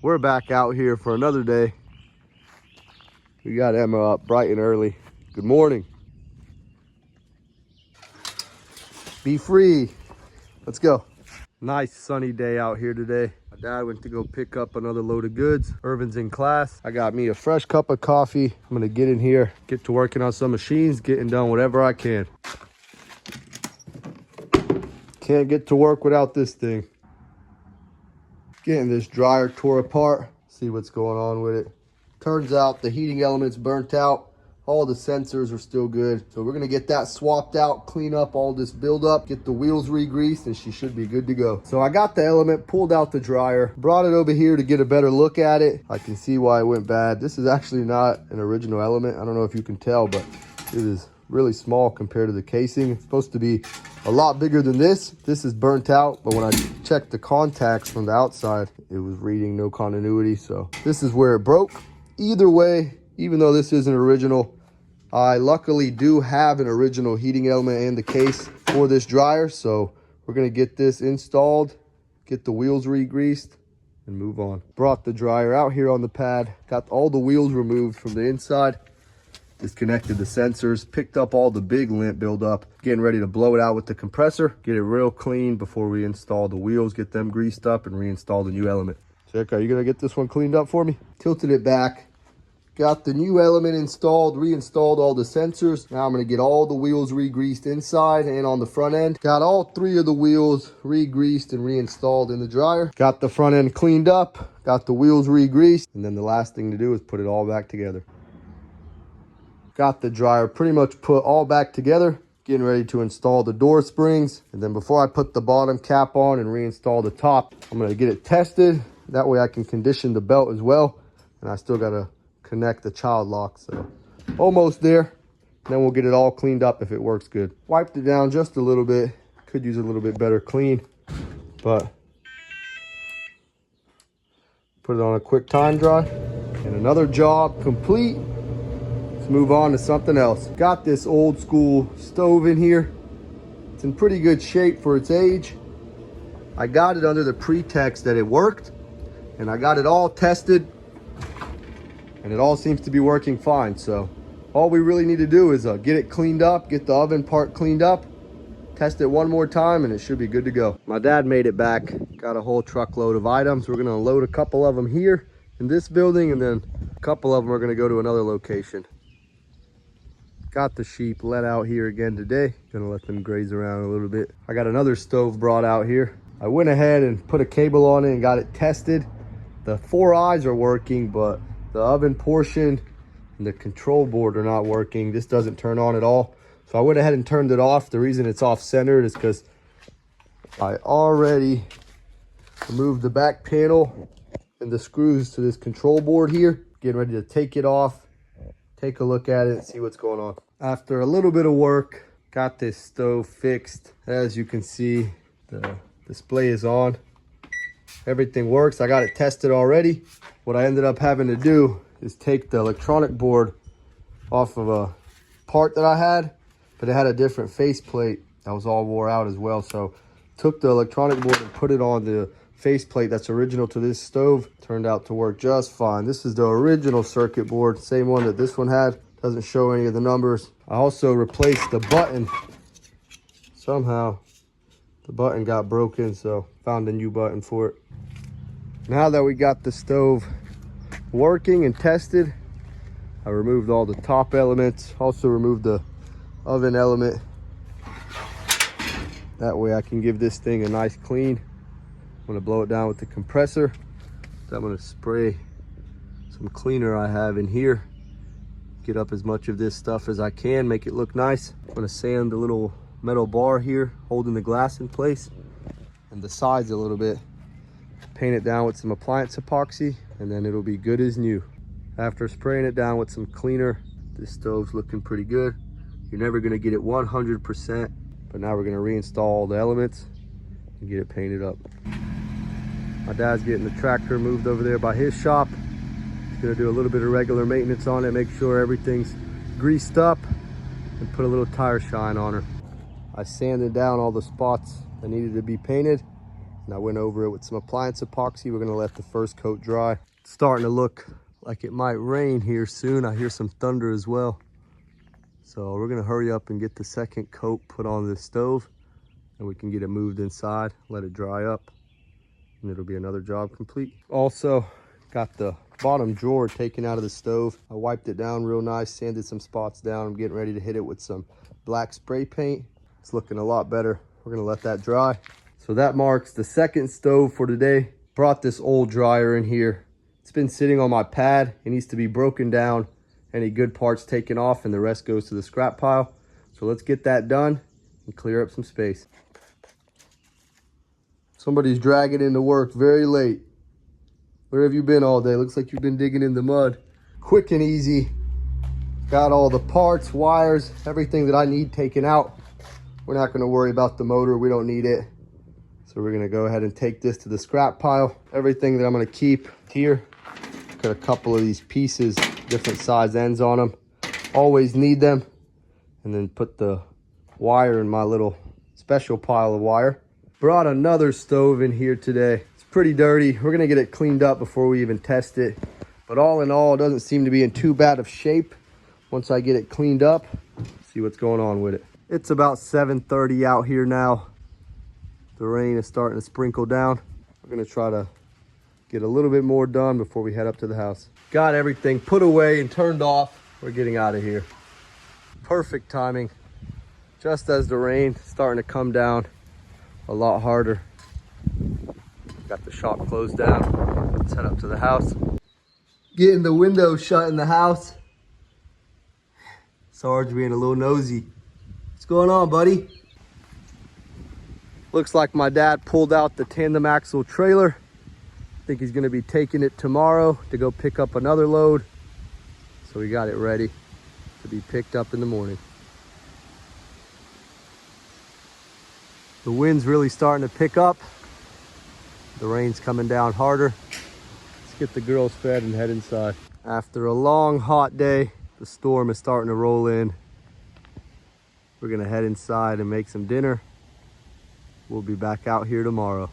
We're back out here for another day. We got Emma up bright and early. Good morning. Be free. Let's go. Nice sunny day out here today. My dad went to go pick up another load of goods. Irvin's in class. I got me a fresh cup of coffee. I'm gonna get in here, get to working on some machines, getting done whatever I can. Can't get to work without this thing. Getting this dryer tore apart. See what's going on with it. Turns out the heating element's burnt out. All the sensors are still good. So we're gonna get that swapped out, clean up all this buildup, get the wheels re-greased, and she should be good to go. So I got the element, pulled out the dryer, brought it over here to get a better look at it. I can see why it went bad. This is actually not an original element. I don't know if you can tell, but it is really small compared to the casing. It's supposed to be a lot bigger than this. This is burnt out, but when I checked the contacts from the outside, it was reading no continuity. So this is where it broke. Either way, even though this isn't original, I luckily do have an original heating element in the case for this dryer. So we're gonna get this installed, get the wheels re-greased, and move on. Brought the dryer out here on the pad, got all the wheels removed from the inside, disconnected the sensors, picked up all the big lint buildup, getting ready to blow it out with the compressor, get it real clean before we install the wheels, get them greased up, and reinstall the new element. Check, are you gonna get this one cleaned up for me? Tilted it back. Got the new element installed, reinstalled all the sensors. Now I'm gonna get all the wheels re-greased inside and on the front end. Got all 3 of the wheels re-greased and reinstalled in the dryer. Got the front end cleaned up, got the wheels re-greased, and then the last thing to do is put it all back together. Got the dryer pretty much put all back together. Getting ready to install the door springs. And then before I put the bottom cap on and reinstall the top, I'm gonna get it tested. That way I can condition the belt as well. And I still gotta connect the child lock, so almost there. Then we'll get it all cleaned up if it works good. Wiped it down just a little bit. Could use a little bit better clean, but put it on a quick time dry. And another job complete. Let's move on to something else. Got this old school stove in here. It's in pretty good shape for its age. I got it under the pretext that it worked, and I got it all tested, and it all seems to be working fine. So all we really need to do is get it cleaned up, get the oven part cleaned up, test it one more time, and it should be good to go. My dad made it back, got a whole truckload of items. We're gonna load a couple of them here in this building, and then a couple of them are gonna go to another location. Got the sheep let out here again today. Gonna let them graze around a little bit. I got another stove brought out here. I went ahead and put a cable on it and got it tested. The 4 eyes are working, but the oven portion and the control board are not working. This doesn't turn on at all. So I went ahead and turned it off. The reason it's off centered is because I already removed the back panel and the screws to this control board here. Getting ready to take it off, take a look at it, and see what's going on. After a little bit of work, got this stove fixed. As you can see, the display is on. Everything works. I got it tested already. What I ended up having to do is take the electronic board off of a part that I had, but it had a different faceplate that was all wore out as well. So took the electronic board and put it on the faceplate that's original to this stove. Turned out to work just fine. This is the original circuit board, same one that this one had. Doesn't show any of the numbers. I also replaced the button. Somehow the button got broken, so found a new button for it. Now that we got the stove working and tested, I removed all the top elements, also removed the oven element. That way I can give this thing a nice clean. I'm gonna blow it down with the compressor. So I'm gonna spray some cleaner I have in here. Get up as much of this stuff as I can, make it look nice. I'm gonna sand the little metal bar here, holding the glass in place, and the sides a little bit. Paint it down with some appliance epoxy, and then it'll be good as new. After spraying it down with some cleaner, this stove's looking pretty good. You're never gonna get it 100%, but now we're gonna reinstall all the elements and get it painted up. My dad's getting the tractor moved over there by his shop. He's gonna do a little bit of regular maintenance on it, make sure everything's greased up, and put a little tire shine on her. I sanded down all the spots that needed to be painted. and I went over it with some appliance epoxy. We're gonna let the first coat dry. It's starting to look like it might rain here soon. I hear some thunder as well. So we're gonna hurry up and get the second coat put on the stove, and we can get it moved inside, let it dry up, and it'll be another job complete. Also, got the bottom drawer taken out of the stove. I wiped it down real nice, sanded some spots down. I'm getting ready to hit it with some black spray paint. It's looking a lot better. We're gonna let that dry. So that marks the second stove for today. Brought this old dryer in here. It's been sitting on my pad. It needs to be broken down, any good parts taken off, and the rest goes to the scrap pile. So let's get that done and clear up some space. Somebody's dragging into work very late. Where have you been all day? Looks like you've been digging in the mud. Quick and easy. Got all the parts, wires, everything that I need taken out. We're not gonna worry about the motor, we don't need it. So we're gonna go ahead and take this to the scrap pile. Everything that I'm gonna keep here. Got a couple of these pieces, different size ends on them. Always need them. And then put the wire in my little special pile of wire. Brought another stove in here today. It's pretty dirty. We're gonna get it cleaned up before we even test it. But all in all, it doesn't seem to be in too bad of shape. Once I get it cleaned up, see what's going on with it. It's about 7:30 out here now. The rain is starting to sprinkle down. We're gonna try to get a little bit more done before we head up to the house. Got everything put away and turned off. We're getting out of here. Perfect timing. Just as the rain starting to come down a lot harder. Got the shop closed down. Let's head up to the house. Getting the window shut in the house. Sarge being a little nosy. What's going on, buddy? Looks like my dad pulled out the tandem axle trailer. I think he's gonna be taking it tomorrow to go pick up another load. So we got it ready to be picked up in the morning. The wind's really starting to pick up. The rain's coming down harder. Let's get the girls fed and head inside. After a long, hot day, the storm is starting to roll in. We're gonna head inside and make some dinner. We'll be back out here tomorrow.